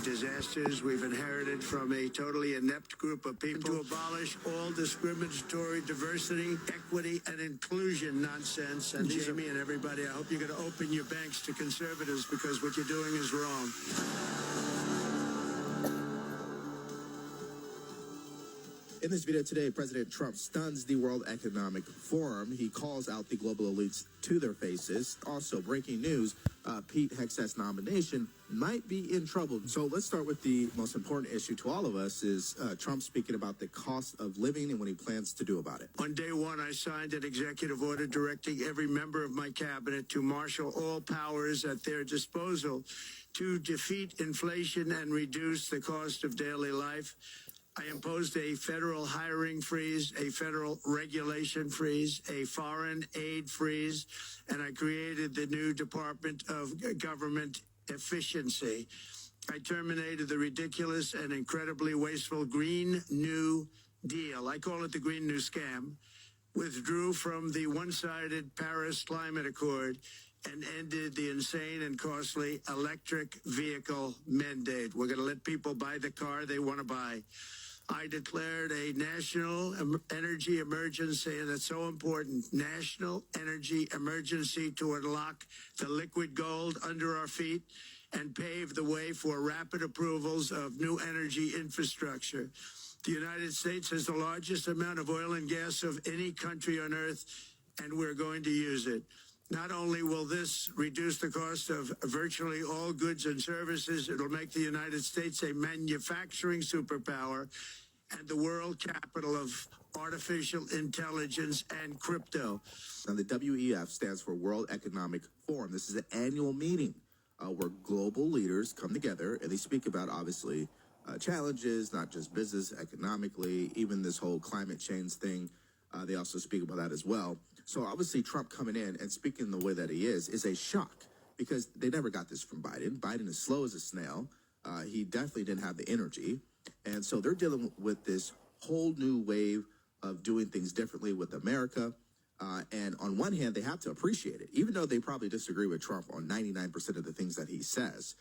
disasters we've inherited from a totally inept group of people, to abolish all discriminatory diversity, equity, and inclusion nonsense. And Jamie and everybody, I hope you're going to open your banks to conservatives, because what you're doing is wrong. In this video today, President Trump stuns the World Economic Forum. He calls out the global elites to their faces. Also, breaking news, Pete Hegseth's nomination might be in trouble. So let's start with the most important issue to all of us is Trump speaking about the cost of living and what he plans to do about it. On day one, I signed an executive order directing every member of my cabinet to marshal all powers at their disposal to defeat inflation and reduce the cost of daily life. I imposed a federal hiring freeze, a federal regulation freeze, a foreign aid freeze, and I created the new Department of Government Efficiency. I terminated the ridiculous and incredibly wasteful Green New Deal. I call it the Green New Scam. Withdrew from the one-sided Paris Climate Accord and ended the insane and costly electric vehicle mandate. We're going to let people buy the car they want to buy. I declared a national energy emergency, and it's so important, national energy emergency to unlock the liquid gold under our feet and pave the way for rapid approvals of new energy infrastructure. The United States has the largest amount of oil and gas of any country on earth, and we're going to use it. Not only will this reduce the cost of virtually all goods and services, it'll make the United States a manufacturing superpower and the world capital of artificial intelligence and crypto. Now, the WEF stands for World Economic Forum. This is an annual meeting where global leaders come together and they speak about, obviously, challenges, not just business, economically, even this whole climate change thing. They also speak about that as well. So obviously Trump coming in and speaking the way that he is a shock because they never got this from Biden. Biden is slow as a snail. He definitely didn't have the energy. And so they're dealing with this whole new wave of doing things differently with America. And on one hand, they have to appreciate it. Even though they probably disagree with Trump on 99% of the things that he says,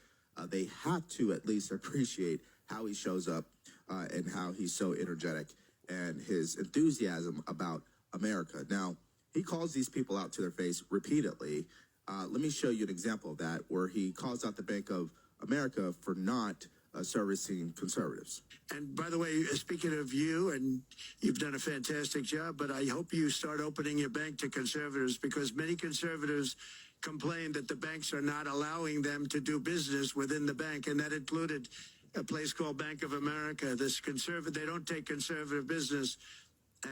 they have to at least appreciate how he shows up and how he's so energetic and his enthusiasm about America. Now, he calls these people out to their face repeatedly. Let me show you an example of that, where he calls out the Bank of America for not servicing conservatives. And by the way, speaking of you, and you've done a fantastic job, but I hope you start opening your bank to conservatives, because many conservatives complain that the banks are not allowing them to do business within the bank, and that included a place called Bank of America. They don't take conservative business.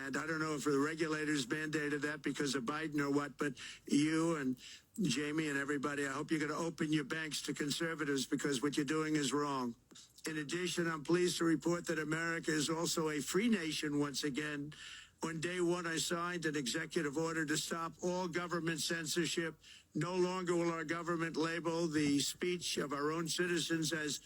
And I don't know if the regulators mandated that because of Biden or what, but you and Jamie and everybody, I hope you're going to open your banks to conservatives, because what you're doing is wrong. In addition, I'm pleased to report that America is also a free nation once again. On day one, I signed an executive order to stop all government censorship. No longer will our government label the speech of our own citizens as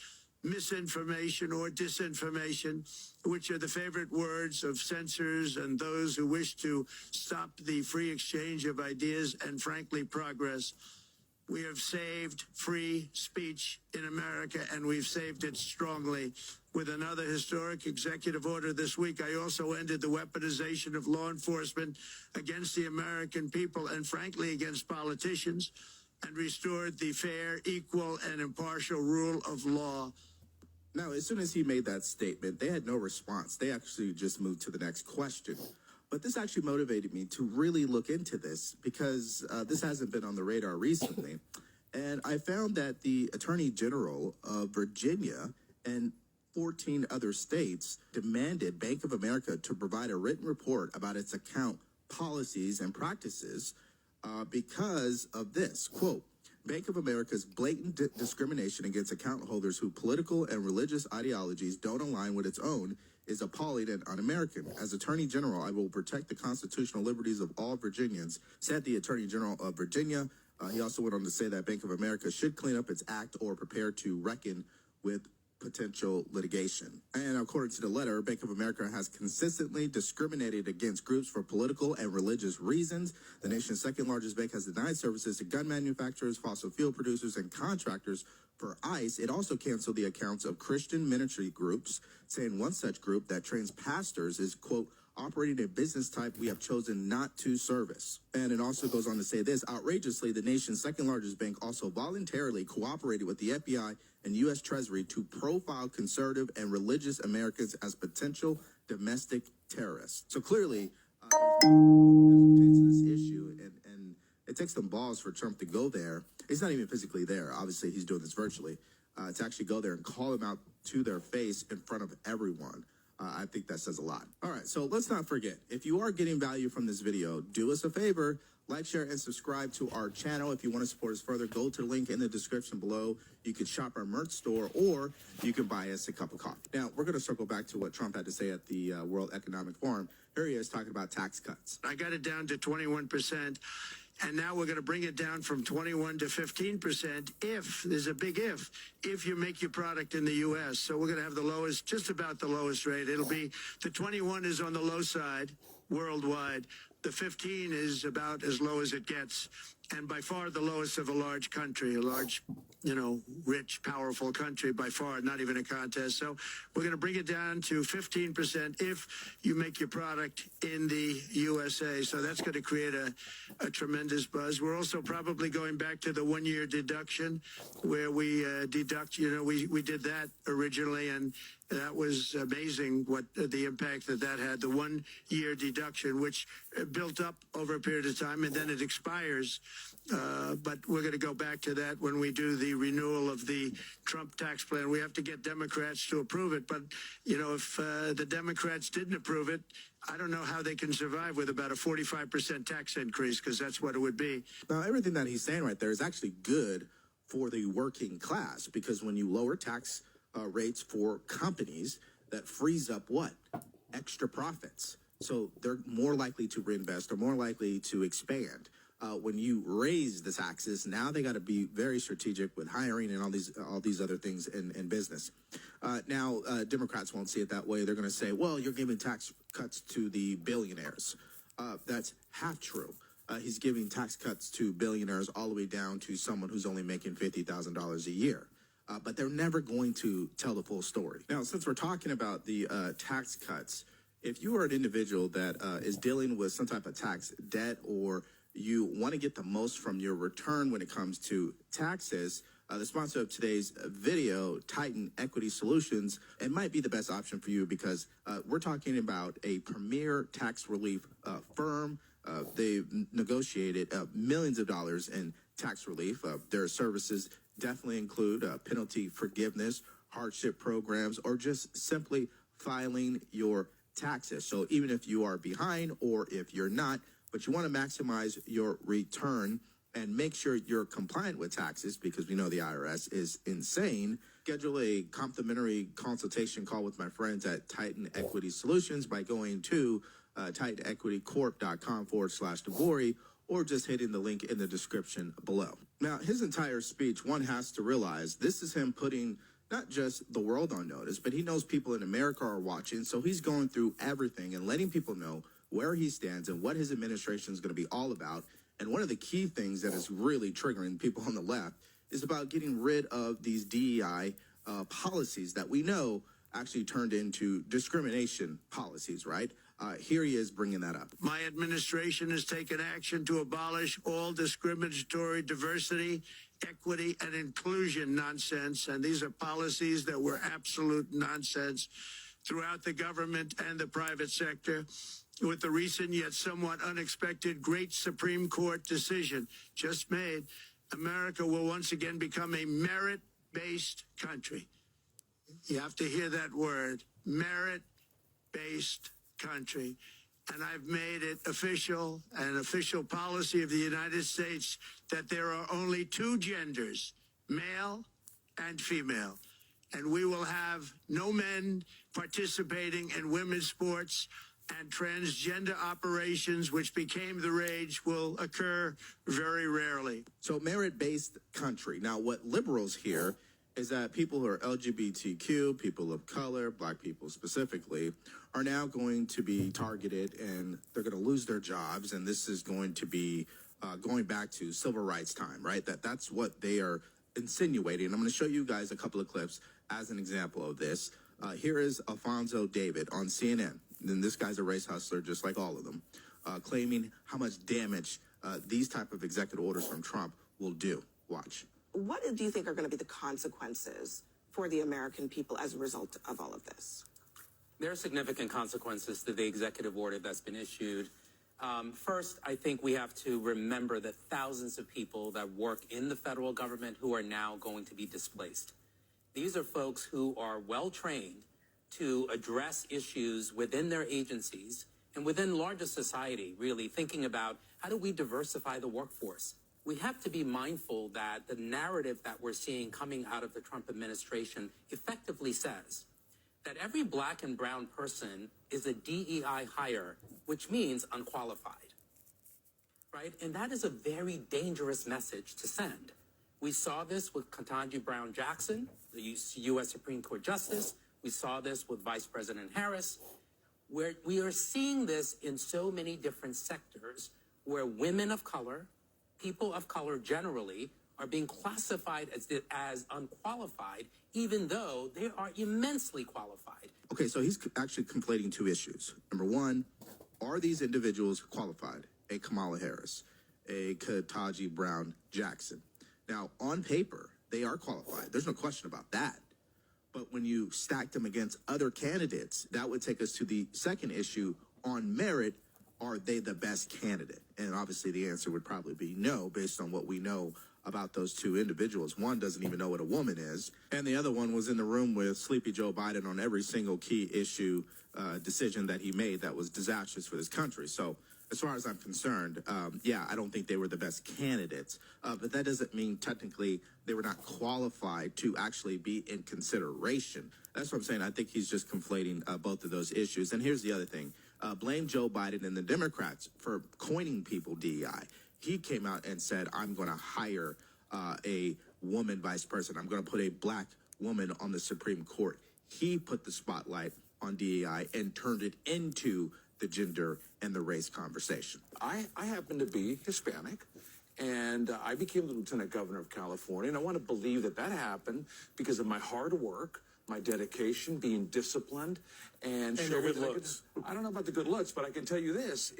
misinformation or disinformation, which are the favorite words of censors and those who wish to stop the free exchange of ideas and, frankly, progress. We have saved free speech in America, and we've saved it strongly. With another historic executive order this week, I also ended the weaponization of law enforcement against the American people and, frankly, against politicians, and restored the fair, equal, and impartial rule of law. Now, as soon as he made that statement, they had no response. They actually just moved to the next question. But this actually motivated me to really look into this, because this hasn't been on the radar recently. And I found that the Attorney General of Virginia and 14 other states demanded Bank of America to provide a written report about its account policies and practices because of this. Quote, Bank of America's blatant discrimination against account holders whose political and religious ideologies don't align with its own is appalling and un-American. As Attorney General, I will protect the constitutional liberties of all Virginians, said the Attorney General of Virginia. He also went on to say that Bank of America should clean up its act or prepare to reckon with potential litigation. And according to the letter, Bank of America has consistently discriminated against groups for political and religious reasons. The nation's second largest bank has denied services to gun manufacturers, fossil fuel producers, and contractors for ICE. It also canceled the accounts of Christian ministry groups, saying one such group that trains pastors is, quote, operating a business type we have chosen not to service. And it also goes on to say this: outrageously, the nation's second largest bank also voluntarily cooperated with the FBI and U.S. Treasury to profile conservative and religious Americans as potential domestic terrorists. So clearly, as it pertains to this issue, and it takes some balls for Trump to go there. He's not even physically there. Obviously, he's doing this virtually. To actually go there and call them out to their face in front of everyone. I think that says a lot. All right, so let's not forget, if you are getting value from this video, do us a favor, like, share, and subscribe to our channel. If you want to support us further, go to the link in the description below. You can shop our merch store, or you can buy us a cup of coffee. Now, we're going to circle back to what Trump had to say at the World Economic Forum. Here he is talking about tax cuts. I got it down to 21%. And now we're going to bring it down from 21 to 15% if, there's a big if you make your product in the U.S. So we're going to have the lowest, just about the lowest rate. It'll be, the 21 is on the low side worldwide. The 15 is about as low as it gets. And by far the lowest of a large country, a large, rich, powerful country, by far, not even a contest. So we're going to bring it down to 15% if you make your product in the USA. So that's going to create a tremendous buzz. We're also probably going back to the 1 year deduction where we deduct, we did that originally, and that was amazing what the impact that had, the 1 year deduction, which built up over a period of time, and then it expires. But we're going to go back to that when we do the renewal of the Trump tax plan. We have to get Democrats to approve it. But, if the Democrats didn't approve it, I don't know how they can survive with about a 45% tax increase, because that's what it would be. Now, everything that he's saying right there is actually good for the working class, because when you lower tax rates for companies, that frees up what? Extra profits. So they're more likely to reinvest or more likely to expand. When you raise the taxes, now they got to be very strategic with hiring and all these other things in business. Now, Democrats won't see it that way. They're going to say, well, you're giving tax cuts to the billionaires. That's half true. He's giving tax cuts to billionaires all the way down to someone who's only making $50,000 a year. But they're never going to tell the full story. Now, since we're talking about the tax cuts, if you are an individual that is dealing with some type of tax debt, or you want to get the most from your return when it comes to taxes, the sponsor of today's video, Titan Equity Solutions, it might be the best option for you, because we're talking about a premier tax relief firm. They've negotiated millions of dollars in tax relief. Their services definitely include penalty forgiveness, hardship programs, or just simply filing your taxes. So even if you are behind, or if you're not, but you want to maximize your return and make sure you're compliant with taxes, because we know the IRS is insane, schedule a complimentary consultation call with my friends at Titan Equity Solutions by going to TitanEquityCorp.com/Devori, or just hitting the link in the description below. Now, his entire speech, one has to realize this is him putting not just the world on notice, but he knows people in America are watching. So he's going through everything and letting people know where he stands and what his administration is going to be all about. And one of the key things that is really triggering people on the left is about getting rid of these DEI policies that we know actually turned into discrimination policies, right? Here he is bringing that up. My administration has taken action to abolish all discriminatory diversity, equity, and inclusion nonsense. And these are policies that were absolute nonsense throughout the government and the private sector. With the recent yet somewhat unexpected great Supreme Court decision just made, America will once again become a merit-based country. You have to hear that word, merit-based country. And I've made it official, an official policy of the United States, that there are only two genders, male and female. And we will have no men participating in women's sports, and transgender operations, which became the rage, will occur very rarely. So merit-based country. Now, what liberals hear is that people who are LGBTQ, people of color, black people specifically, are now going to be targeted and they're going to lose their jobs. And this is going to be going back to civil rights time, right? That's what they are insinuating. I'm going to show you guys a couple of clips as an example of this. Here is Alfonso David on CNN. And this guy's a race hustler, just like all of them, claiming how much damage these type of executive orders from Trump will do. Watch. What do you think are going to be the consequences for the American people as a result of all of this? There are significant consequences to the executive order that's been issued. First, I think we have to remember that thousands of people that work in the federal government who are now going to be displaced. These are folks who are well trained to address issues within their agencies and within larger society, really thinking about how do we diversify the workforce. We have to be mindful that the narrative that we're seeing coming out of the Trump administration effectively says that every black and brown person is a DEI hire, which means unqualified, right? And that is a very dangerous message to send. We saw this with Ketanji Brown Jackson, the U.S. Supreme Court Justice. We saw this with Vice President Harris, where we are seeing this in so many different sectors where women of color, people of color generally, are being classified as unqualified, even though they are immensely qualified. Okay, so he's actually conflating two issues. Number one, are these individuals qualified? A Kamala Harris, a Ketanji Brown Jackson. Now, on paper, they are qualified. There's no question about that. But when you stack them against other candidates, that would take us to the second issue on merit. Are they the best candidate? And obviously the answer would probably be no, based on what we know about those two individuals. One doesn't even know what a woman is, and the other one was in the room with Sleepy Joe Biden on every single key issue decision that he made that was disastrous for this country. So as far as I'm concerned, I don't think they were the best candidates, but that doesn't mean technically they were not qualified to actually be in consideration. That's what I'm saying. I think he's just conflating both of those issues. And here's the other thing. Blame Joe Biden and the Democrats for coining people DEI. He came out and said, I'm going to hire a woman vice president. I'm going to put a black woman on the Supreme Court. He put the spotlight on DEI and turned it into the gender and the race conversation. I happen to be Hispanic, and I became the Lieutenant Governor of California, and I want to believe that happened because of my hard work, my dedication, being disciplined, and your good looks. I don't know about the good looks, but I can tell you this: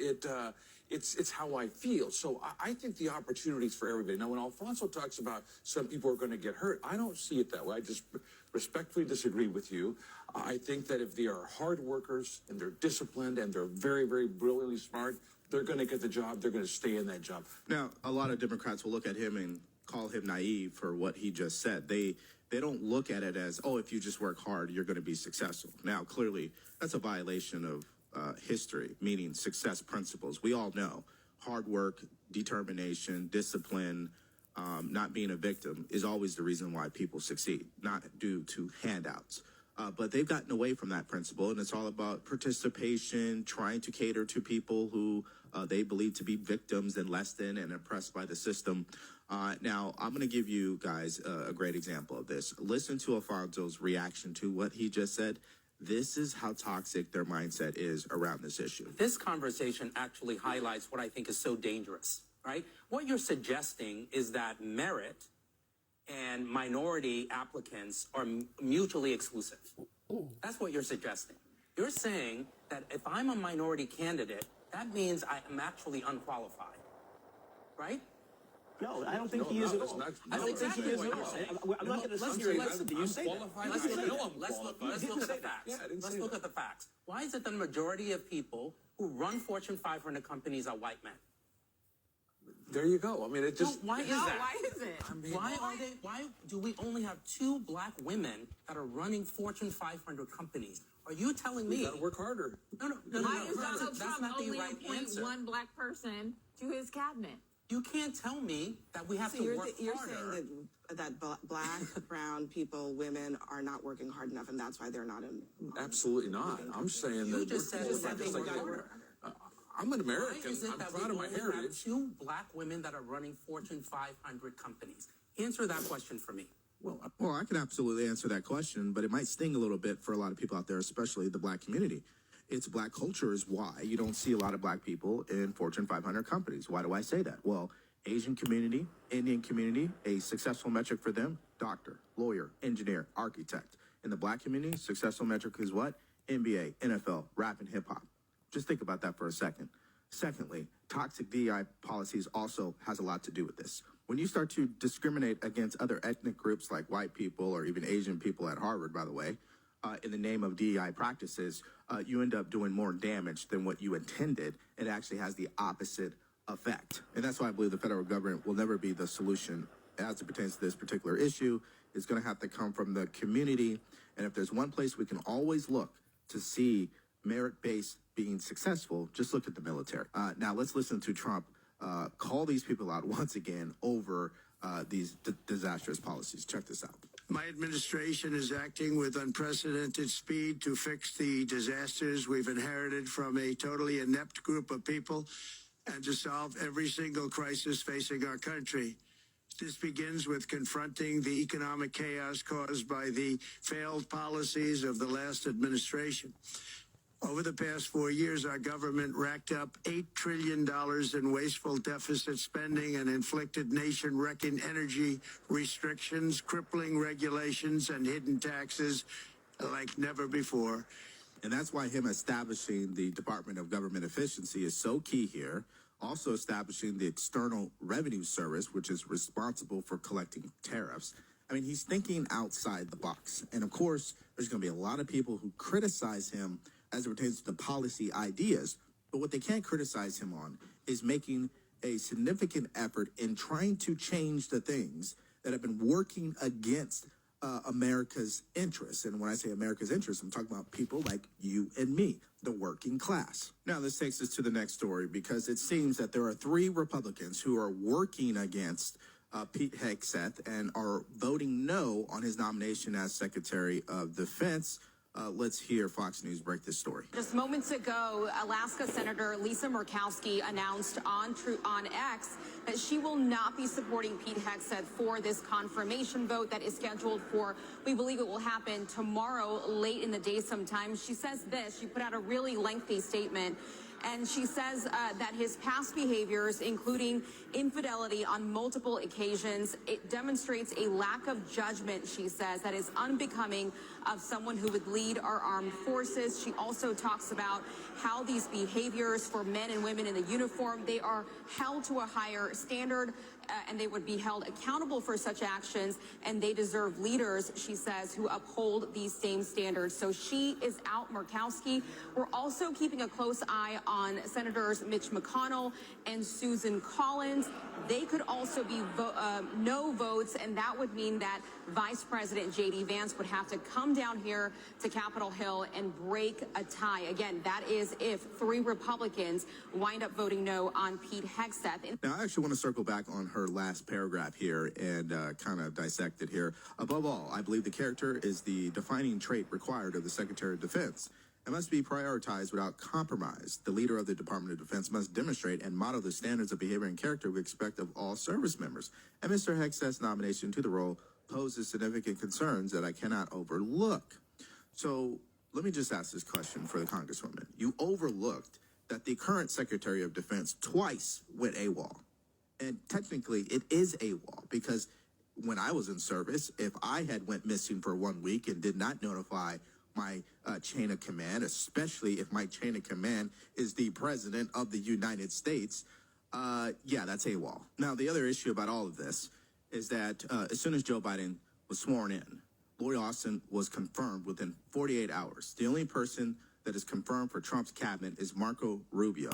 it's how I feel. So I think the opportunities for everybody. Now, when Alfonso talks about some people are going to get hurt, I don't see it that way. I just respectfully disagree with you. I think that if they are hard workers and they're disciplined and they're very, very brilliantly smart, they're going to get the job. They're going to stay in that job. Now, a lot of Democrats will look at him and call him naive for what he just said. They don't look at it as, oh, if you just work hard, you're going to be successful. Now, clearly, that's a violation of history, meaning success principles. We all know hard work, determination, discipline, not being a victim is always the reason why people succeed, not due to handouts. But they've gotten away from that principle, and it's all about participation, trying to cater to people who they believe to be victims and less than and oppressed by the system. Now, I'm going to give you guys a great example of this. Listen to Alfonso's reaction to what he just said. This is how toxic their mindset is around this issue. This conversation actually highlights what I think is so dangerous, right? What you're suggesting is that merit and minority applicants are mutually exclusive. That's what you're suggesting. You're saying that if I'm a minority candidate, that means I am actually unqualified, right? No, I don't think he is at all. I don't think he is at all. I'm not going to sit here and listen to you say that. Let's look at the facts. Let's look at the facts. Why is it the majority of people who run Fortune 500 companies are white men? There you go. I mean, it just... Why is that? Why is it? Why do we only have 2 black women that are running Fortune 500 companies? Are you telling me? You gotta work harder. No. Why is Donald That's Trump not the only right appoint answer. one black person to his cabinet? You can't tell me that we have So to you're, work you're harder. saying that black, brown people, women are not working hard enough, and that's why they're not in. Absolutely not. I'm saying You that... just said just we're said they just were like gonna harder. work. I'm an Why American. is it I'm that proud we of my only have heritage. 2 black women that are running Fortune 500 companies? Answer that question for me. Well, I can absolutely answer that question, but it might sting a little bit for a lot of people out there, especially the black community. It's black culture is why you don't see a lot of black people in Fortune 500 companies. Why do I say that? Well, Asian community, Indian community, a successful metric for them, doctor, lawyer, engineer, architect. In the black community, successful metric is what? NBA, NFL, rap, and hip hop. Just think about that for a second. Secondly, toxic DEI policies also has a lot to do with this. When you start to discriminate against other ethnic groups like white people or even Asian people at Harvard, by the way, in the name of DEI practices, you end up doing more damage than what you intended. It actually has the opposite effect. And that's why I believe the federal government will never be the solution as it pertains to this particular issue. It's going to have to come from the community. And if there's one place we can always look to see merit-based being successful, just look at the military. Now let's listen to Trump call these people out once again over these disastrous policies. Check this out. My administration is acting with unprecedented speed to fix the disasters we've inherited from a totally inept group of people and to solve every single crisis facing our country. This begins with confronting the economic chaos caused by the failed policies of the last administration. Over the past 4 years, our government racked up $8 trillion in wasteful deficit spending and inflicted nation-wrecking energy restrictions, crippling regulations, and hidden taxes like never before. And that's why him establishing the Department of Government Efficiency is so key here. Also establishing the External Revenue Service, which is responsible for collecting tariffs. I mean, he's thinking outside the box. And of course, there's going to be a lot of people who criticize him as it pertains to the policy ideas. But what they can't criticize him on is making a significant effort in trying to change the things that have been working against America's interests. And when I say America's interests, I'm talking about people like you and me, the working class. Now, this takes us to the next story because it seems that there are 3 Republicans who are working against Pete Hegseth and are voting no on his nomination as Secretary of Defense. Let's hear Fox News break this story. Just moments ago, Alaska Senator Lisa Murkowski announced on X that she will not be supporting Pete Hegseth for this confirmation vote that is scheduled for, we believe it will happen tomorrow late in the day sometime. She says this, she put out a really lengthy statement. And she says that his past behaviors, including infidelity on multiple occasions, it demonstrates a lack of judgment, she says, that is unbecoming of someone who would lead our armed forces. She also talks about how these behaviors for men and women in the uniform, they are held to a higher standard and they would be held accountable for such actions, and they deserve leaders, she says, who uphold these same standards. So she is out, Murkowski. We're also keeping a close eye on Senators Mitch McConnell and Susan Collins. They could also be no votes, and that would mean that Vice President J.D. Vance would have to come down here to Capitol Hill and break a tie. Again, that is if 3 Republicans wind up voting no on Pete Hegseth. Now, I actually want to circle back on her last paragraph here and kind of dissect it here. Above all, I believe the character is the defining trait required of the Secretary of Defense. It must be prioritized without compromise. The leader of the Department of Defense must demonstrate and model the standards of behavior and character we expect of all service members. And Mr. Hegseth's nomination to the role poses significant concerns that I cannot overlook. So let me just ask this question for the Congresswoman. You overlooked that the current Secretary of Defense twice went AWOL. And technically, it is AWOL because when I was in service, if I had went missing for 1 week and did not notify my chain of command, especially if my chain of command is the President of the United States, yeah, that's AWOL. Now, the other issue about all of this is that as soon as Joe Biden was sworn in, Lloyd Austin was confirmed within 48 hours. The only person that is confirmed for Trump's cabinet is Marco Rubio.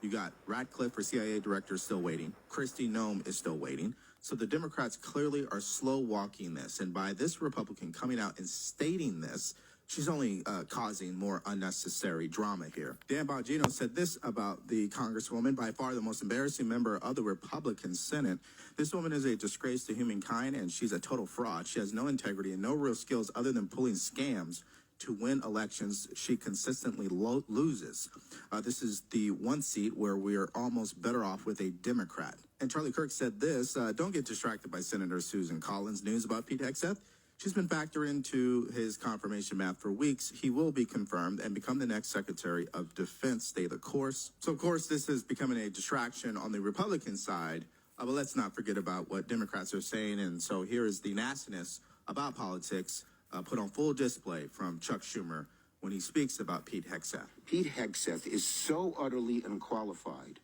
You got Ratcliffe for CIA director still waiting. Kristi Noem is still waiting. So the Democrats clearly are slow walking this. And by this Republican coming out and stating this, she's only causing more unnecessary drama here. Dan Bongino said this about the Congresswoman, by far the most embarrassing member of the Republican Senate. This woman is a disgrace to humankind, and she's a total fraud. She has no integrity and no real skills other than pulling scams to win elections. She consistently loses. This is the one seat where we are almost better off with a Democrat. And Charlie Kirk said this, don't get distracted by Senator Susan Collins' news about Pete Hegseth. She's been factored into his confirmation math for weeks. He will be confirmed and become the next Secretary of Defense. Stay the course. So, of course, this is becoming a distraction on the Republican side. But let's not forget about what Democrats are saying. And so here is the nastiness about politics put on full display from Chuck Schumer when he speaks about Pete Hegseth. Pete Hegseth is so utterly unqualified.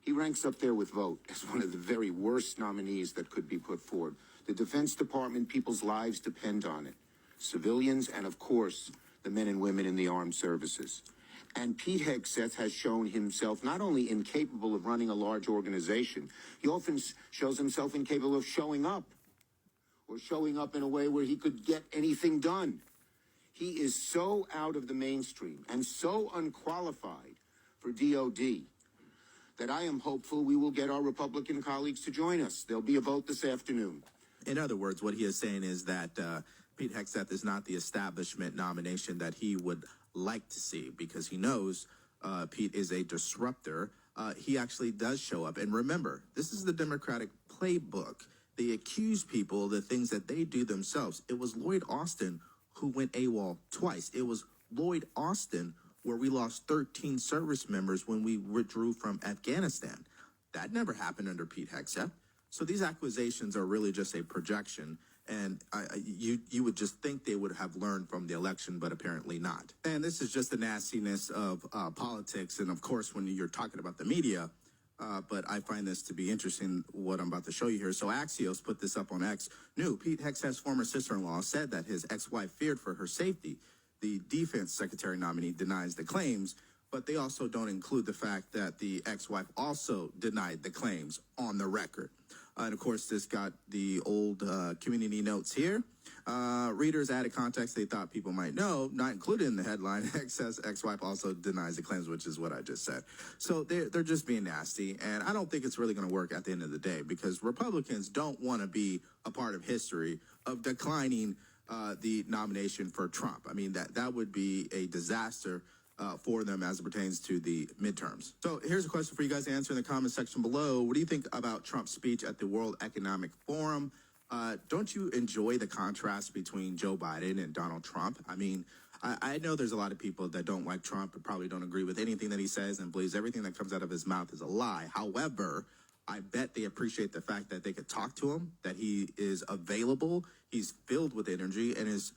He ranks up there with Vogt as one of the very worst nominees that could be put forward. The Defense Department, people's lives depend on it. Civilians and, of course, the men and women in the armed services. And Pete Hegseth has shown himself not only incapable of running a large organization, he often shows himself incapable of showing up, or showing up in a way where he could get anything done. He is so out of the mainstream and so unqualified for DOD that I am hopeful we will get our Republican colleagues to join us. There'll be a vote this afternoon. In other words, what he is saying is that Pete Hegseth is not the establishment nomination that he would like to see, because he knows Pete is a disruptor. He actually does show up. And remember, this is the Democratic playbook. They accuse people of the things that they do themselves. It was Lloyd Austin who went AWOL twice. It was Lloyd Austin where we lost 13 service members when we withdrew from Afghanistan. That never happened under Pete Hegseth. So these accusations are really just a projection, and you would just think they would have learned from the election, but apparently not. And this is just the nastiness of politics, and of course, when you're talking about the media, but I find this to be interesting, what I'm about to show you here. So Axios put this up on X. New, Pete Hegseth's former sister-in-law said that his ex-wife feared for her safety. The defense secretary nominee denies the claims, but they also don't include the fact that the ex-wife also denied the claims on the record. And of course, this got the old community notes here. Readers added context they thought people might know, not included in the headline. Says ex-wife also denies the claims, which is what I just said. So they're just being nasty, and I don't think it's really going to work at the end of the day, because Republicans don't want to be a part of history of declining the nomination for Trump. I mean, that would be a disaster for them as it pertains to the midterms. So here's a question for you guys to answer in the comment section below. What do you think about Trump's speech at the World Economic Forum? Don't you enjoy the contrast between Joe Biden and Donald Trump? I mean, I know there's a lot of people that don't like Trump and probably don't agree with anything that he says and believes everything that comes out of his mouth is a lie. However, I bet they appreciate the fact that they could talk to him, that he is available, he's filled with energy, and his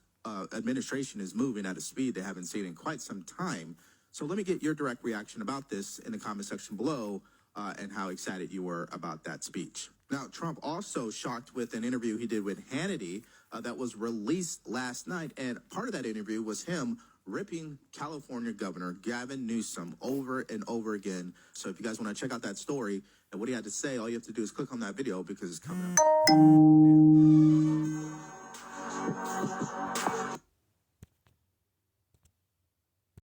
administration is moving at a speed they haven't seen in quite some time. So let me get your direct reaction about this in the comment section below, and how excited you were about that speech. Now, Trump also shocked with an interview he did with Hannity that was released last night, and part of that interview was him ripping California Governor Gavin Newsom over and over again. So if you guys want to check out that story and what he had to say, all you have to do is click on that video because it's coming up.